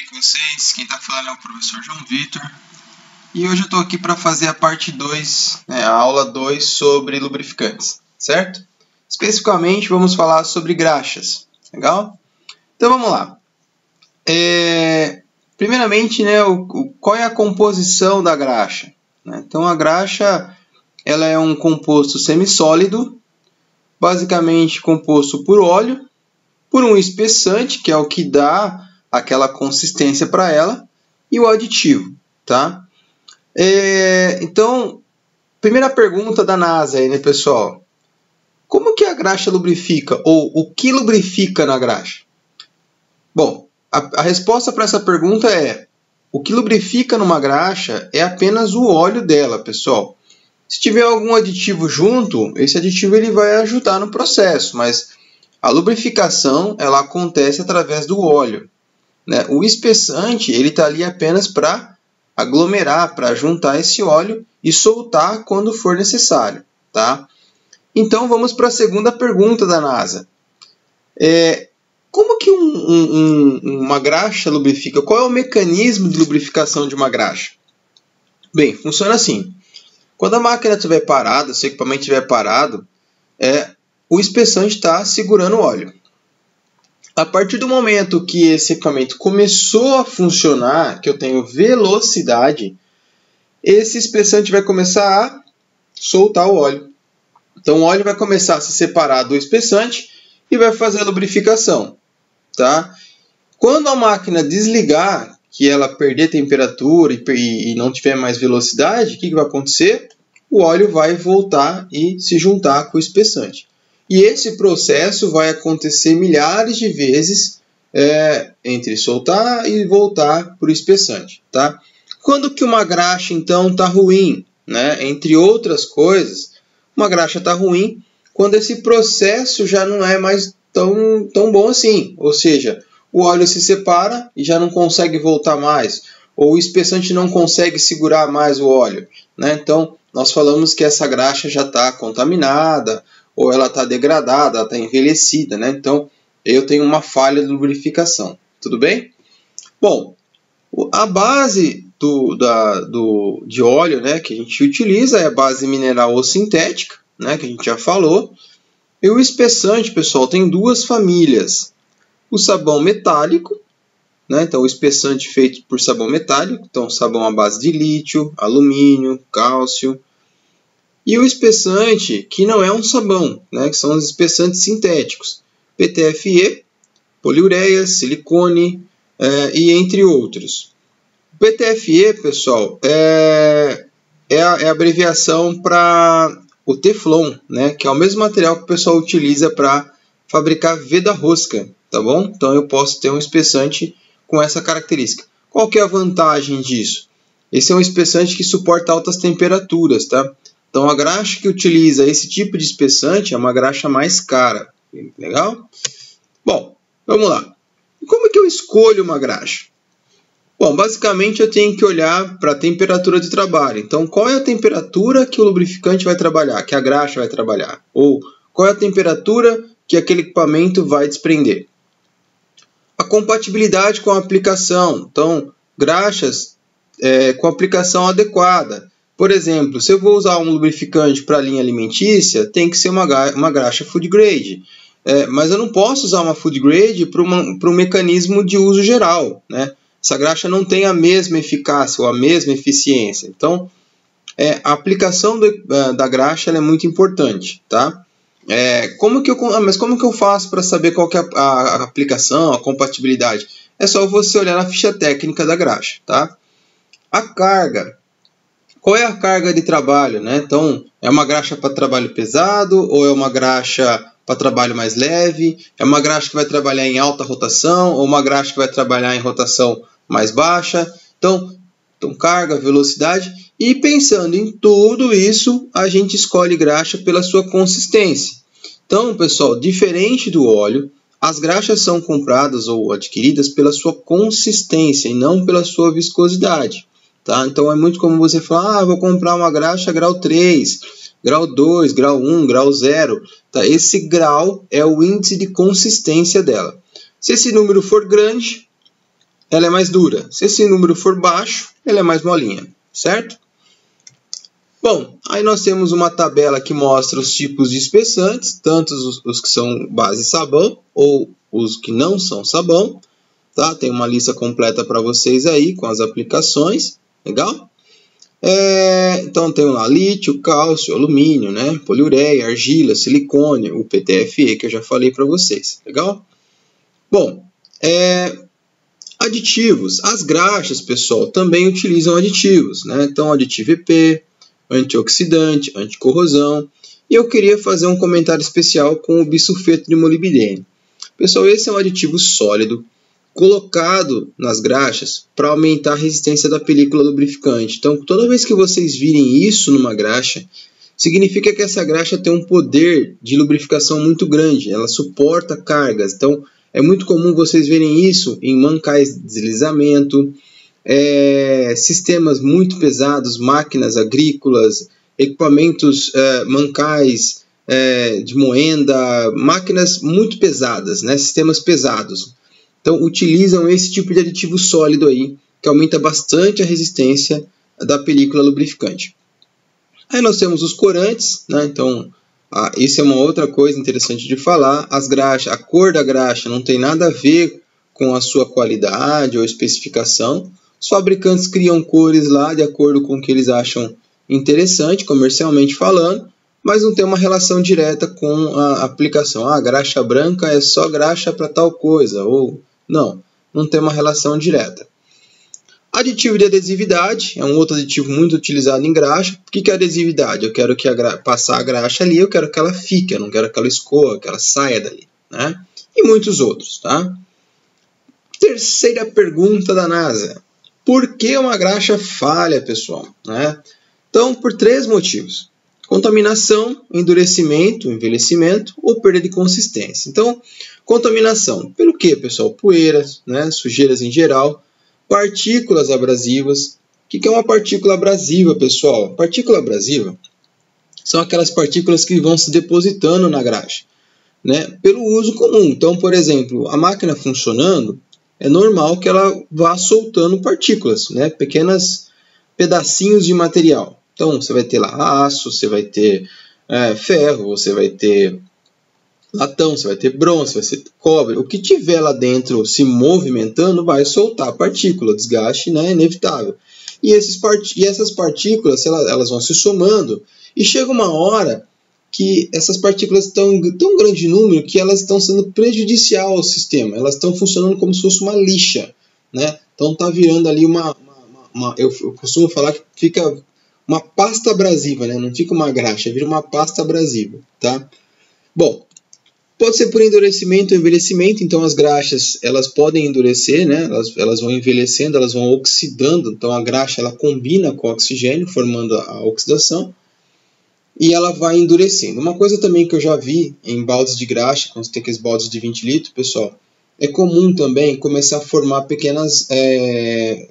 com vocês? Quem está falando é o professor João Vitor. E hoje eu estou aqui para fazer a parte 2, a aula 2 sobre lubrificantes, certo? Especificamente vamos falar sobre graxas, legal? Então vamos lá. Primeiramente, qual é a composição da graxa? Então a graxa ela é um composto semissólido, basicamente composto por óleo, por um espessante, que é o que dá aquela consistência para ela, e o aditivo, tá? Então, primeira pergunta da NASA aí, pessoal? Como que a graxa lubrifica? Ou o que lubrifica na graxa? Bom, a resposta para essa pergunta é: o que lubrifica numa graxa é apenas o óleo dela, pessoal. Se tiver algum aditivo junto, esse aditivo ele vai ajudar no processo, mas a lubrificação ela acontece através do óleo. O espessante ele está ali apenas para aglomerar, para juntar esse óleo e soltar quando for necessário, tá? Então vamos para a segunda pergunta da NASA. Como que uma graxa lubrifica? Qual é o mecanismo de lubrificação de uma graxa? Bem, funciona assim. Quando a máquina estiver parada, se o equipamento estiver parado, o espessante está segurando o óleo. A partir do momento que esse equipamento começou a funcionar, que eu tenho velocidade, esse espessante vai começar a soltar o óleo. Então o óleo vai começar a se separar do espessante e vai fazer a lubrificação, tá? Quando a máquina desligar, que ela perder temperatura e não tiver mais velocidade, o que vai acontecer? O óleo vai voltar e se juntar com o espessante. E esse processo vai acontecer milhares de vezes entre soltar e voltar para o espessante, tá? Quando que uma graxa, então, está ruim? Entre outras coisas, uma graxa está ruim quando esse processo já não é mais tão bom assim. Ou seja, o óleo se separa e já não consegue voltar mais. Ou o espessante não consegue segurar mais o óleo. Então, nós falamos que essa graxa já está contaminada, ou ela está degradada, ela está envelhecida. Então, eu tenho uma falha de lubrificação. Tudo bem? Bom, a base de óleo que a gente utiliza é a base mineral ou sintética, que a gente já falou. E o espessante, pessoal, tem duas famílias. O sabão metálico, então o espessante feito por sabão metálico, então sabão à base de lítio, alumínio, cálcio. E o espessante que não é um sabão, que são os espessantes sintéticos, PTFE, poliureia, silicone e entre outros. O PTFE, pessoal, é a abreviação para o Teflon, que é o mesmo material que o pessoal utiliza para fabricar veda-rosca, tá bom? Então eu posso ter um espessante com essa característica. Qual que é a vantagem disso? Esse é um espessante que suporta altas temperaturas, tá? Então a graxa que utiliza esse tipo de espessante é uma graxa mais cara. Legal? Bom, vamos lá. Como é que eu escolho uma graxa? Bom, basicamente eu tenho que olhar para a temperatura de trabalho. Então, qual é a temperatura que o lubrificante vai trabalhar, que a graxa vai trabalhar? Ou qual é a temperatura que aquele equipamento vai desprender? A compatibilidade com a aplicação. Então, graxas com aplicação adequada. Por exemplo, se eu vou usar um lubrificante para a linha alimentícia, tem que ser uma graxa food grade. Mas eu não posso usar uma food grade para um mecanismo de uso geral. Essa graxa não tem a mesma eficácia ou a mesma eficiência. Então, a aplicação da graxa é muito importante. Tá? Mas como que eu faço para saber qual que é a aplicação, a compatibilidade? É só você olhar na ficha técnica da graxa. Tá? A carga. Qual é a carga de trabalho? Então, é uma graxa para trabalho pesado ou é uma graxa para trabalho mais leve? É uma graxa que vai trabalhar em alta rotação ou uma graxa que vai trabalhar em rotação mais baixa? Então carga, velocidade. E pensando em tudo isso, a gente escolhe graxa pela sua consistência. Então, pessoal, diferente do óleo, as graxas são compradas ou adquiridas pela sua consistência e não pela sua viscosidade. Tá? Então é muito comum você falar, vou comprar uma graxa grau 3, grau 2, grau 1, grau 0. Tá? Esse grau é o índice de consistência dela. Se esse número for grande, ela é mais dura. Se esse número for baixo, ela é mais molinha, certo? Bom, aí nós temos uma tabela que mostra os tipos de espessantes, tanto os que são base sabão ou os que não são sabão. Tá? Tem uma lista completa para vocês aí com as aplicações, legal? Então tem lá lítio, cálcio, alumínio, né? Poliureia, argila, silicone, o PTFE que eu já falei para vocês, legal? Bom, aditivos. As graxas, pessoal, também utilizam aditivos, né? Então aditivo EP, antioxidante, anticorrosão. E eu queria fazer um comentário especial com o bisulfeto de molibdênio. Pessoal, esse é um aditivo sólido colocado nas graxas para aumentar a resistência da película lubrificante. Então, toda vez que vocês virem isso numa graxa, significa que essa graxa tem um poder de lubrificação muito grande, ela suporta cargas. Então, é muito comum vocês verem isso em mancais de deslizamento, sistemas muito pesados, máquinas agrícolas, equipamentos mancais de moenda, máquinas muito pesadas, né? Sistemas pesados. Então, utilizam esse tipo de aditivo sólido aí, que aumenta bastante a resistência da película lubrificante. Aí nós temos os corantes, né? Então, isso é uma outra coisa interessante de falar. As graxas, a cor da graxa não tem nada a ver com a sua qualidade ou especificação. Os fabricantes criam cores lá de acordo com o que eles acham interessante, comercialmente falando, mas não tem uma relação direta com a aplicação. A graxa branca é só graxa para tal coisa, ou não tem uma relação direta. Aditivo de adesividade é um outro aditivo muito utilizado em graxa. O que é adesividade? Eu quero que passar a graxa ali, eu quero que ela fique, eu não quero que ela escorra, que ela saia dali, né? E muitos outros, tá? Terceira pergunta da NASA. Por que uma graxa falha, pessoal? Né? Então, por 3 motivos. Contaminação, endurecimento, envelhecimento ou perda de consistência. Então, contaminação. Pelo que, pessoal? Poeiras, né? Sujeiras em geral, partículas abrasivas. O que é uma partícula abrasiva, pessoal? Partícula abrasiva são aquelas partículas que vão se depositando na graxa, né? Pelo uso comum. Então, por exemplo, a máquina funcionando, é normal que ela vá soltando partículas, né? Pequenos pedacinhos de material. Então, você vai ter lá aço, você vai ter ferro, você vai ter latão, você vai ter bronze, você vai ter cobre. O que tiver lá dentro se movimentando vai soltar partícula, desgaste, né, inevitável. E essas partículas, elas vão se somando e chega uma hora que essas partículas estão em tão grande número que elas estão sendo prejudicial ao sistema. Elas estão funcionando como se fosse uma lixa, né? Então está virando ali eu costumo falar que fica uma pasta abrasiva, né? Não fica uma graxa, vira uma pasta abrasiva, tá? Bom, pode ser por endurecimento ou envelhecimento. Então as graxas elas podem endurecer, né? Elas vão envelhecendo, elas vão oxidando. Então a graxa ela combina com o oxigênio, formando a oxidação. E ela vai endurecendo. Uma coisa também que eu já vi em baldes de graxa, quando você tem aqueles baldes de 20 litros, pessoal, é comum também começar a formar pequenas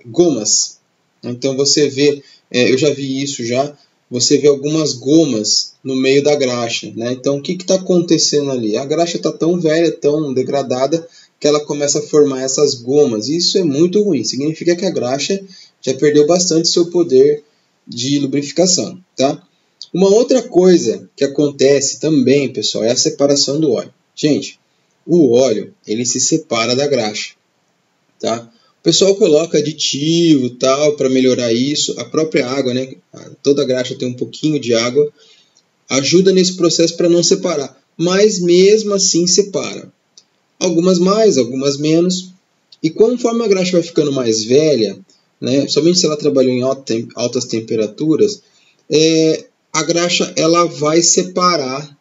gomas. Então você vê, eu já vi isso já, você vê algumas gomas no meio da graxa, né? Então o que está acontecendo ali? A graxa está tão velha, tão degradada, que ela começa a formar essas gomas. E isso é muito ruim, significa que a graxa já perdeu bastante seu poder de lubrificação, tá? Uma outra coisa que acontece também, pessoal, é a separação do óleo. Gente, o óleo, ele se separa da graxa, tá? O pessoal coloca aditivo, tal, para melhorar isso. A própria água, né? Toda graxa tem um pouquinho de água. Ajuda nesse processo para não separar. Mas mesmo assim separa. Algumas mais, algumas menos. E conforme a graxa vai ficando mais velha, né? Somente se ela trabalhou em altas temperaturas, a graxa ela vai separar,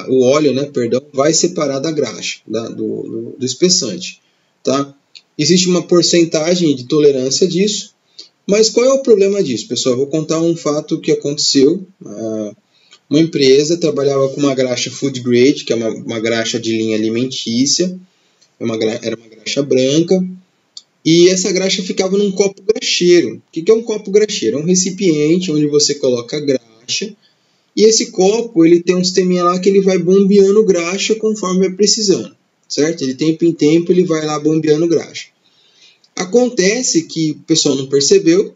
o óleo, né, perdão, vai separar da graxa, do espessante, tá? Existe uma porcentagem de tolerância disso, mas qual é o problema disso, pessoal? Eu vou contar um fato que aconteceu. Uma empresa trabalhava com uma graxa food grade, que é uma graxa de linha alimentícia, era uma graxa branca, e essa graxa ficava num copo graxeiro. O que é um copo graxeiro? É um recipiente onde você coloca a graxa, e esse copo ele tem um sisteminha lá que ele vai bombeando graxa conforme vai precisando, certo? De tempo em tempo ele vai lá bombeando graxa. Acontece que o pessoal não percebeu,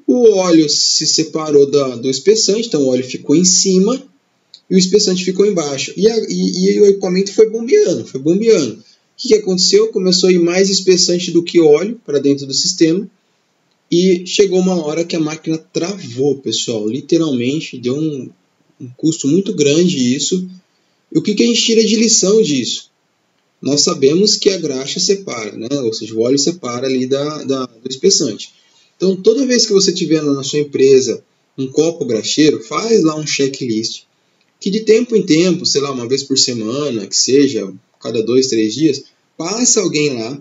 o óleo se separou do espessante, então o óleo ficou em cima e o espessante ficou embaixo. E o equipamento foi bombeando, O que aconteceu? Começou a ir mais espessante do que óleo para dentro do sistema e chegou uma hora que a máquina travou, pessoal. Literalmente, deu um custo muito grande isso. E o que a gente tira de lição disso? Nós sabemos que a graxa separa, né? Ou seja, o óleo separa ali do espessante. Então, toda vez que você tiver na sua empresa um copo graxeiro, faz lá um checklist, que de tempo em tempo, sei lá, uma vez por semana, que seja, cada 2, 3 dias, passa alguém lá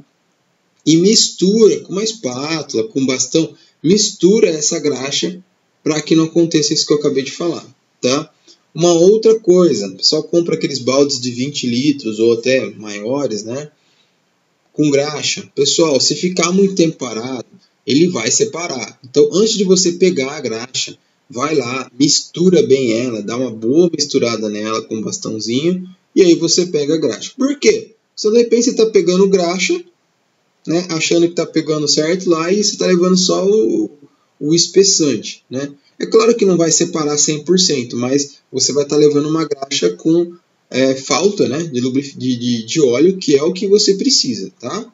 e mistura com uma espátula, com um bastão, mistura essa graxa para que não aconteça isso que eu acabei de falar, tá? Uma outra coisa, o pessoal compra aqueles baldes de 20 litros ou até maiores, né? Com graxa. Pessoal, se ficar muito tempo parado, ele vai separar. Então, antes de você pegar a graxa, vai lá, mistura bem ela, dá uma boa misturada nela com um bastãozinho, e aí você pega a graxa. Por quê? Se de repente você está pegando graxa, né, achando que está pegando certo lá, e você está levando só o espessante, né? É claro que não vai separar 100%, mas você vai estar levando uma graxa com falta, né, de óleo, que é o que você precisa, tá?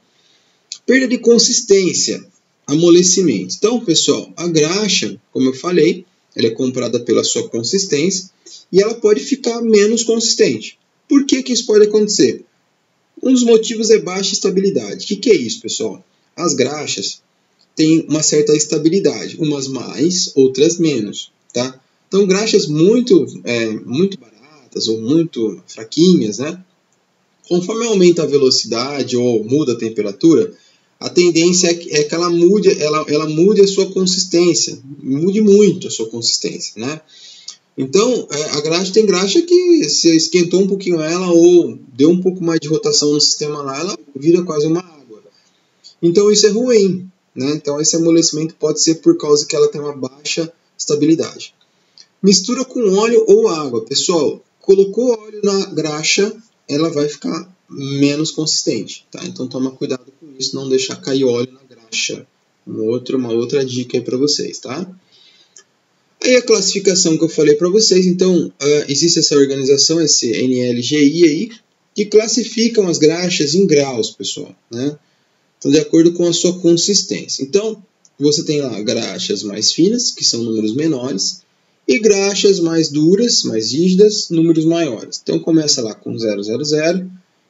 Perda de consistência, amolecimento. Então, pessoal, a graxa, como eu falei, ela é comprada pela sua consistência e ela pode ficar menos consistente. Por que isso pode acontecer? Um dos motivos é baixa estabilidade. O que é isso, pessoal? As graxas têm uma certa estabilidade, umas mais, outras menos, tá? Então, graxas muito baratas ou muito fraquinhas, né? Conforme aumenta a velocidade ou muda a temperatura, a tendência é que ela mude a sua consistência, mude muito a sua consistência, né? Então, tem graxa que se esquentou um pouquinho ela ou deu um pouco mais de rotação no sistema lá, ela vira quase uma água. Então, isso é ruim, né? Então, esse amolecimento pode ser por causa que ela tem uma baixa estabilidade. Mistura com óleo ou água. Pessoal, colocou óleo na graxa, ela vai ficar menos consistente, tá? Então, toma cuidado com isso, não deixar cair óleo na graxa. Uma outra dica aí para vocês, tá? Aí a classificação que eu falei para vocês, então, existe essa organização, esse NLGI aí, que classificam as graxas em graus, pessoal, né? Então, de acordo com a sua consistência. Então, você tem lá graxas mais finas, que são números menores, e graxas mais duras, mais rígidas, números maiores. Então, começa lá com 000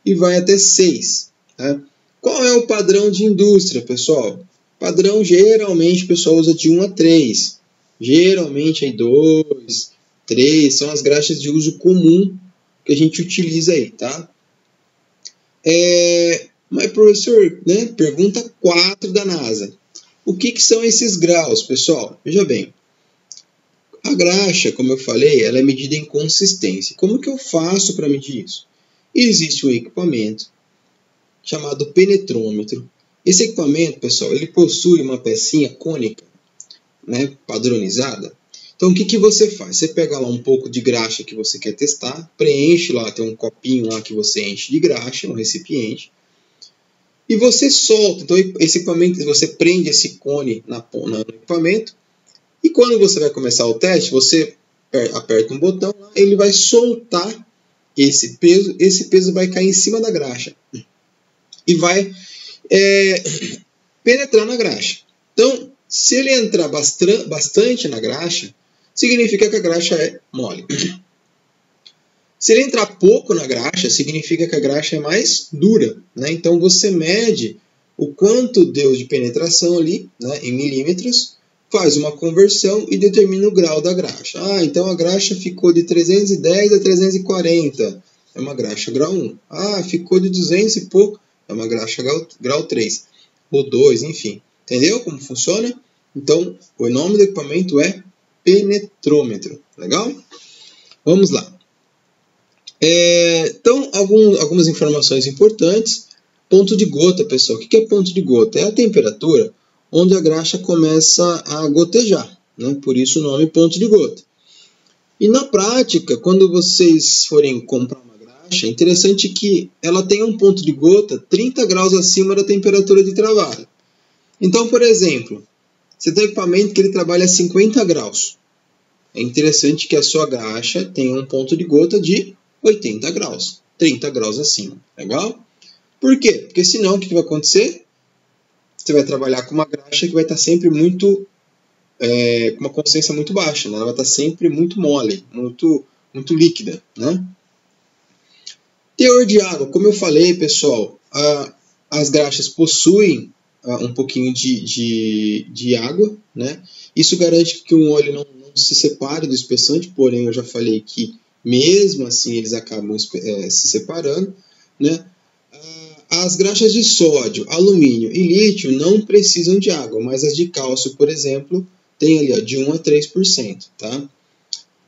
e vai até 6. Tá? Qual é o padrão de indústria, pessoal? Padrão, geralmente, o pessoal usa de 1 a 3. Geralmente, aí 2, 3, são as graxas de uso comum que a gente utiliza aí, tá? Mas, professor, né, pergunta 4 da NASA. O que são esses graus, pessoal? Veja bem. A graxa, como eu falei, ela é medida em consistência. Como que eu faço para medir isso? Existe um equipamento chamado penetrômetro. Esse equipamento, pessoal, ele possui uma pecinha cônica, né, padronizada. Então, o que você faz? Você pega lá um pouco de graxa que você quer testar, preenche lá, tem um copinho lá que você enche de graxa, um recipiente, e você solta. Então, esse equipamento, você prende esse cone no equipamento, e quando você vai começar o teste, você aperta um botão, ele vai soltar esse peso vai cair em cima da graxa e vai penetrar na graxa. Então, se ele entrar bastante na graxa, significa que a graxa é mole. Se ele entrar pouco na graxa, significa que a graxa é mais dura, né? Então, você mede o quanto deu de penetração ali, né, em milímetros, faz uma conversão e determina o grau da graxa. Então a graxa ficou de 310 a 340. É uma graxa grau 1. Ficou de 200 e pouco. É uma graxa grau 3. Ou 2, enfim. Entendeu como funciona? Então, o nome do equipamento é penetrômetro. Legal? Vamos lá. Então, algumas informações importantes. Ponto de gota, pessoal. O que é ponto de gota? É a temperatura onde a graxa começa a gotejar, né? Por isso o nome ponto de gota. E na prática, quando vocês forem comprar uma graxa, é interessante que ela tenha um ponto de gota 30 graus acima da temperatura de trabalho. Então, por exemplo, você tem um equipamento que ele trabalha a 50 graus. É interessante que a sua graxa tenha um ponto de gota de 80 graus, 30 graus acima. Legal? Por quê? Porque senão o que vai acontecer? Você vai trabalhar com uma graxa que vai estar sempre muito, com uma consistência muito baixa, né? Ela vai estar sempre muito mole, muito líquida, né? Teor de água, como eu falei, pessoal, as graxas possuem um pouquinho de água, né? Isso garante que um óleo não se separe do espessante, porém eu já falei que mesmo assim eles acabam se separando, né? As graxas de sódio, alumínio e lítio não precisam de água, mas as de cálcio, por exemplo, tem ali de 1 a 3%, tá?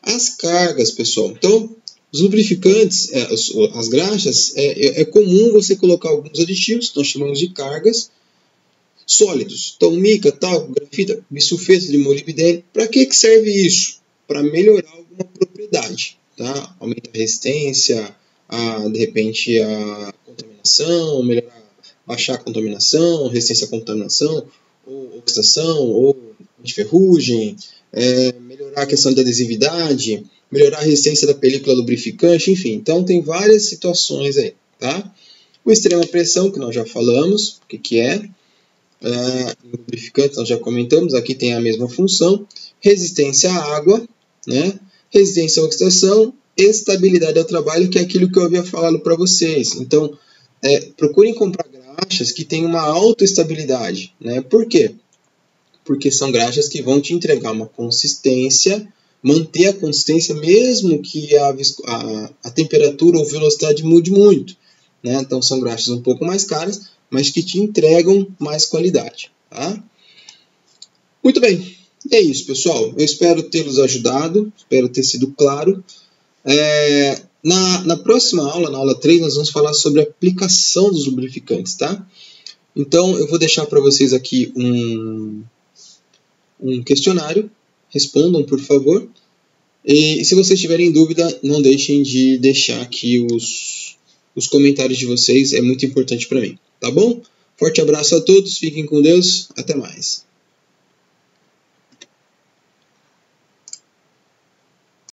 As cargas, pessoal, então os lubrificantes, as graxas, é comum você colocar alguns aditivos, que nós chamamos de cargas, sólidos. Então, mica, talco, grafita, bisulfeto de molibdênio. Para que serve isso? Para melhorar alguma propriedade. Tá? Aumenta a resistência, de repente a contaminação, baixar a contaminação, resistência à contaminação, ou oxidação, ou antiferrugem, melhorar a questão da adesividade, melhorar a resistência da película lubrificante, enfim. Então, tem várias situações aí. Tá? O extrema pressão, que nós já falamos, o que é. Lubrificante, nós já comentamos, aqui tem a mesma função. Resistência à água, né? Resistência à oxidação, estabilidade ao trabalho, que é aquilo que eu havia falado para vocês. Então, procurem comprar graxas que tenham uma alta estabilidade, né? Por quê? Porque são graxas que vão te entregar uma consistência, manter a consistência mesmo que a temperatura ou velocidade mude muito, né? Então, são graxas um pouco mais caras, mas que te entregam mais qualidade. Tá? Muito bem, é isso, pessoal. Eu espero tê-los ajudado, espero ter sido claro. Na próxima aula, na aula 3, nós vamos falar sobre a aplicação dos lubrificantes. Tá? Então, eu vou deixar para vocês aqui um questionário. Respondam, por favor. E se vocês tiverem dúvida, não deixem de deixar aqui os comentários de vocês. É muito importante para mim. Tá bom? Forte abraço a todos, fiquem com Deus, até mais.